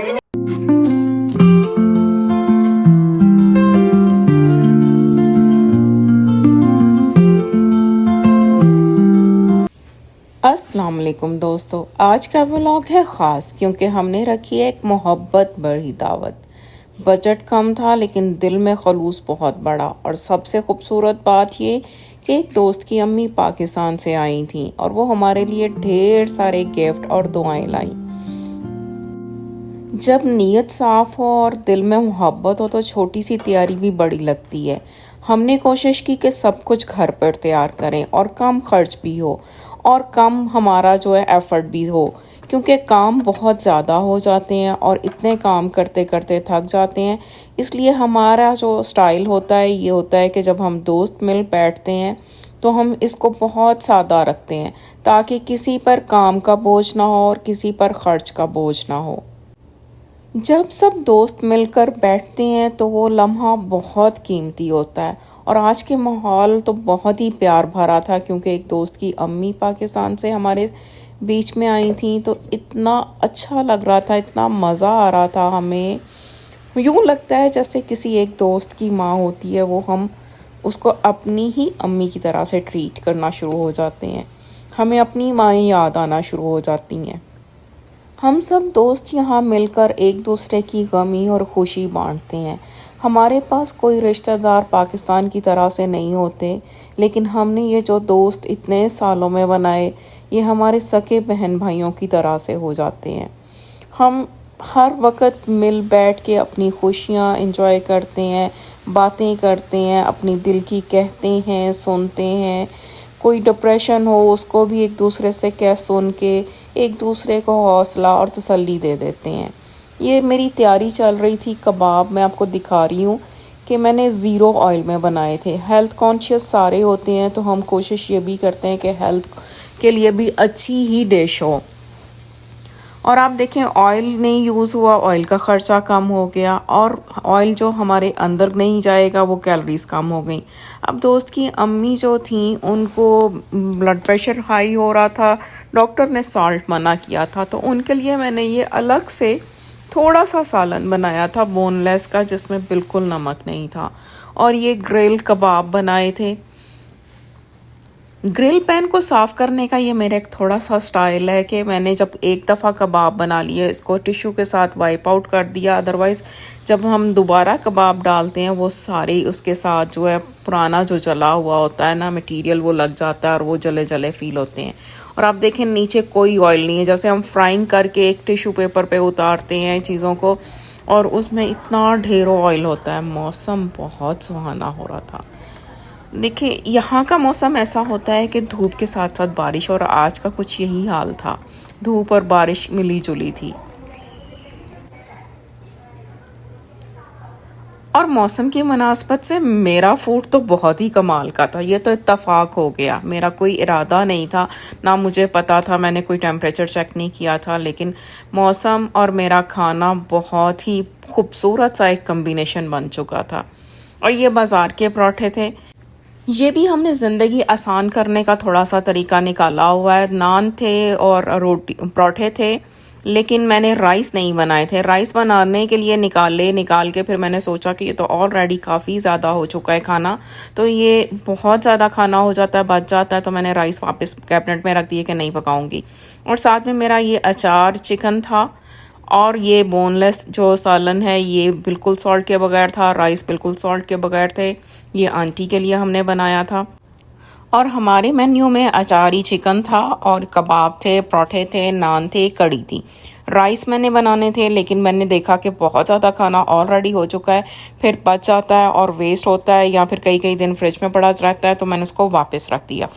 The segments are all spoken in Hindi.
आए। अस्सलाम वालेकुम दोस्तों, आज का व्लॉग है ख़ास क्योंकि हमने रखी है एक मोहब्बत भरी दावत। बजट कम था लेकिन दिल में खलूस बहुत बड़ा, और सबसे खूबसूरत बात ये कि एक दोस्त की अम्मी पाकिस्तान से आई थी और वो हमारे लिए ढेर सारे गिफ्ट और दुआएं लाई। जब नीयत साफ हो और दिल में मोहब्बत हो तो छोटी सी तैयारी भी बड़ी लगती है। हमने कोशिश की कि सब कुछ घर पर तैयार करें और कम खर्च भी हो और कम हमारा जो है एफर्ट भी हो, क्योंकि काम बहुत ज़्यादा हो जाते हैं और इतने काम करते करते थक जाते हैं। इसलिए हमारा जो स्टाइल होता है ये होता है कि जब हम दोस्त मिल बैठते हैं तो हम इसको बहुत सादा रखते हैं, ताकि किसी पर काम का बोझ ना हो और किसी पर खर्च का बोझ ना हो। जब सब दोस्त मिलकर बैठते हैं तो वो लम्हा बहुत कीमती होता है, और आज के माहौल तो बहुत ही प्यार भरा था क्योंकि एक दोस्त की अम्मी पाकिस्तान से हमारे बीच में आई थी। तो इतना अच्छा लग रहा था, इतना मज़ा आ रहा था हमें। यूँ लगता है जैसे किसी एक दोस्त की माँ होती है, वो हम उसको अपनी ही अम्मी की तरह से ट्रीट करना शुरू हो जाते हैं। हमें अपनी माएँ याद आना शुरू हो जाती हैं। हम सब दोस्त यहाँ मिलकर एक दूसरे की गमी और खुशी बांटते हैं। हमारे पास कोई रिश्तेदार पाकिस्तान की तरह से नहीं होते, लेकिन हमने ये जो दोस्त इतने सालों में बनाए, ये हमारे सगे बहन भाइयों की तरह से हो जाते हैं। हम हर वक्त मिल बैठ के अपनी खुशियाँ एंजॉय करते हैं, बातें करते हैं, अपनी दिल की कहते हैं, सुनते हैं। कोई डिप्रेशन हो उसको भी एक दूसरे से कह सुन के एक दूसरे को हौसला और तसल्ली दे देते हैं। ये मेरी तैयारी चल रही थी कबाब, मैं आपको दिखा रही हूँ कि मैंने ज़ीरो ऑयल में बनाए थे। हेल्थ कॉन्शियस सारे होते हैं तो हम कोशिश ये भी करते हैं कि हेल्थ के लिए भी अच्छी ही डिश हो। और आप देखें, ऑयल नहीं यूज़ हुआ, ऑयल का ख़र्चा कम हो गया, और ऑयल जो हमारे अंदर नहीं जाएगा वो कैलोरीज कम हो गई। अब दोस्त की अम्मी जो थी उनको ब्लड प्रेशर हाई हो रहा था, डॉक्टर ने सॉल्ट मना किया था, तो उनके लिए मैंने ये अलग से थोड़ा सा सालन बनाया था बोनलेस का, जिसमें बिल्कुल नमक नहीं था। और ये ग्रिल कबाब बनाए थे। ग्रिल पैन को साफ़ करने का ये मेरा एक थोड़ा सा स्टाइल है कि मैंने जब एक दफ़ा कबाब बना लिए इसको टिश्यू के साथ वाइप आउट कर दिया, अदरवाइज़ जब हम दोबारा कबाब डालते हैं वो सारे उसके साथ जो है पुराना जो जला हुआ होता है ना मटेरियल, वो लग जाता है और वो जले जले फील होते हैं। और आप देखें नीचे कोई ऑयल नहीं है, जैसे हम फ्राइंग करके एक टिश्यू पेपर पे उतारते हैं चीज़ों को, और उसमें इतना ढेरों ऑयल होता है। मौसम बहुत सुहाना हो रहा था। देखिए, यहाँ का मौसम ऐसा होता है कि धूप के साथ साथ बारिश, और आज का कुछ यही हाल था, धूप और बारिश मिली जुली थी। और मौसम की मुनासबत से मेरा फूड तो बहुत ही कमाल का था। ये तो इत्तफाक हो गया, मेरा कोई इरादा नहीं था, ना मुझे पता था, मैंने कोई टेम्परेचर चेक नहीं किया था, लेकिन मौसम और मेरा खाना बहुत ही खूबसूरत सा एक कम्बिनेशन बन चुका था। और ये बाज़ार के पराठे थे। ये भी हमने ज़िंदगी आसान करने का थोड़ा सा तरीका निकाला हुआ है। नान थे और रोटी पराठे थे, लेकिन मैंने राइस नहीं बनाए थे। राइस बनाने के लिए निकाल के फिर मैंने सोचा कि ये तो ऑलरेडी काफ़ी ज़्यादा हो चुका है खाना, तो ये बहुत ज़्यादा खाना हो जाता है, बच जाता है, तो मैंने राइस वापस कैबिनेट में रख दिए कि नहीं पकाऊंगी। और साथ में मेरा ये अचार चिकन था, और ये बोनलेस जो सालन है ये बिल्कुल सॉल्ट के बगैर था, राइस बिल्कुल सॉल्ट के बगैर थे। ये आंटी के लिए हमने बनाया था। और हमारे मेन्यू में अचारी चिकन था, और कबाब थे, पराठे थे, नान थे, कड़ी थी। राइस मैंने बनाने थे, लेकिन मैंने देखा कि बहुत ज़्यादा खाना ऑलरेडी हो चुका है, फिर बच जाता है और वेस्ट होता है, या फिर कई कई दिन फ्रिज में पड़ा रहता है, तो मैंने उसको वापस रख दिया।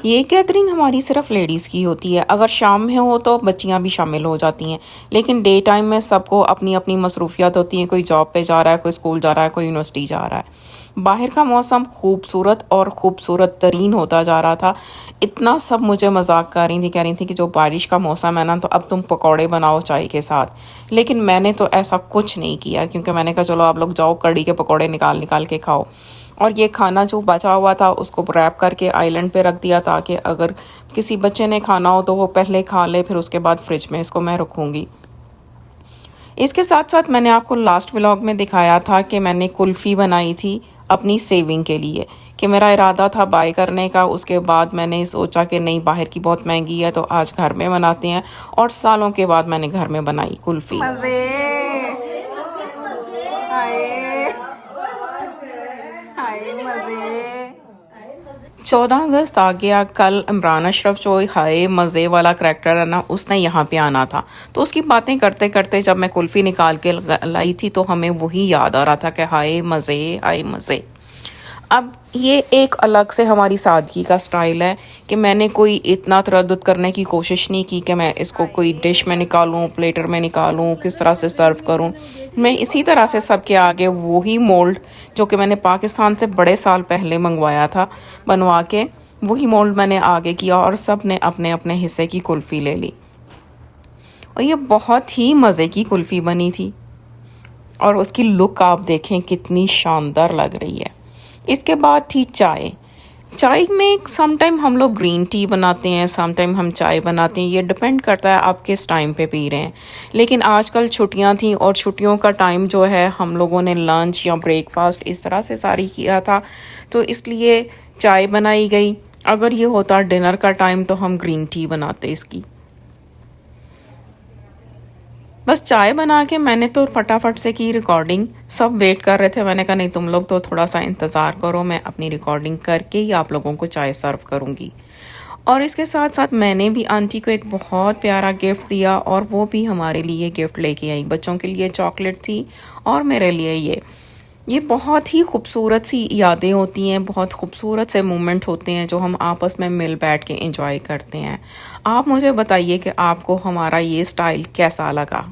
ये गैदरिंग हमारी सिर्फ लेडीज़ की होती है। अगर शाम में हो तो बच्चियां भी शामिल हो जाती हैं, लेकिन डे टाइम में सबको अपनी अपनी मसरूफियत होती हैं। कोई जॉब पे जा रहा है, कोई स्कूल जा रहा है, कोई यूनिवर्सिटी जा रहा है। बाहर का मौसम खूबसूरत और खूबसूरत तरीन होता जा रहा था। इतना सब मुझे मजाक कर रही थी, कह रही थी कि जो बारिश का मौसम है ना, तो अब तुम पकौड़े बनाओ चाय के साथ। लेकिन मैंने तो ऐसा कुछ नहीं किया, क्योंकि मैंने कहा चलो आप लोग जाओ कड़ी के पकौड़े निकाल निकाल के खाओ। और ये खाना जो बचा हुआ था उसको रैप करके आइलैंड पे रख दिया, ताकि अगर किसी बच्चे ने खाना हो तो वो पहले खा ले, फिर उसके बाद फ्रिज में इसको मैं रखूँगी। इसके साथ साथ मैंने आपको लास्ट व्लॉग में दिखाया था कि मैंने कुल्फ़ी बनाई थी अपनी सेविंग के लिए, कि मेरा इरादा था बाय करने का। उसके बाद मैंने सोचा कि नहीं, बाहर की बहुत महंगी है तो आज घर में बनाते हैं, और सालों के बाद मैंने घर में बनाई कुल्फ़ी। मज़े हाय हाय मज़े। 14 अगस्त आ गया। कल इमरान अशरफ जो हाय मज़े वाला करैक्टर है ना, उसने यहाँ पे आना था। तो उसकी बातें करते करते जब मैं कुल्फ़ी निकाल के लाई थी तो हमें वही याद आ रहा था कि हाय मज़े हाय मज़े। अब ये एक अलग से हमारी सादगी का स्टाइल है कि मैंने कोई इतना तरद्दुद करने की कोशिश नहीं की कि मैं इसको कोई डिश में निकालूं, प्लेटर में निकालूं, किस तरह से सर्व करूं। मैं इसी तरह से सबके आगे वही मोल्ड जो कि मैंने पाकिस्तान से बड़े साल पहले मंगवाया था बनवा के, वही मोल्ड मैंने आगे किया और सब ने अपने अपने हिस्से की कुल्फ़ी ले ली। और ये बहुत ही मज़े की कुल्फ़ी बनी थी, और उसकी लुक आप देखें कितनी शानदार लग रही है। इसके बाद थी चाय। चाय में सम टाइम हम लोग ग्रीन टी बनाते हैं, सम टाइम हम चाय बनाते हैं, ये डिपेंड करता है आप किस टाइम पे पी रहे हैं। लेकिन आजकल छुट्टियां थी और छुट्टियों का टाइम जो है हम लोगों ने लंच या ब्रेकफास्ट इस तरह से सारी किया था, तो इसलिए चाय बनाई गई। अगर ये होता डिनर का टाइम तो हम ग्रीन टी बनाते इसकी। बस चाय बना के मैंने तो फटाफट से की रिकॉर्डिंग। सब वेट कर रहे थे, मैंने कहा नहीं तुम लोग तो थोड़ा सा इंतज़ार करो, मैं अपनी रिकॉर्डिंग करके ही आप लोगों को चाय सर्व करूँगी। और इसके साथ साथ मैंने भी आंटी को एक बहुत प्यारा गिफ्ट दिया, और वो भी हमारे लिए गिफ्ट लेके आई। बच्चों के लिए चॉकलेट थी और मेरे लिए ये बहुत ही खूबसूरत सी यादें होती हैं, बहुत खूबसूरत से मोमेंट होते हैं जो हम आपस में मिल बैठ के एंजॉय करते हैं। आप मुझे बताइए कि आपको हमारा ये स्टाइल कैसा लगा।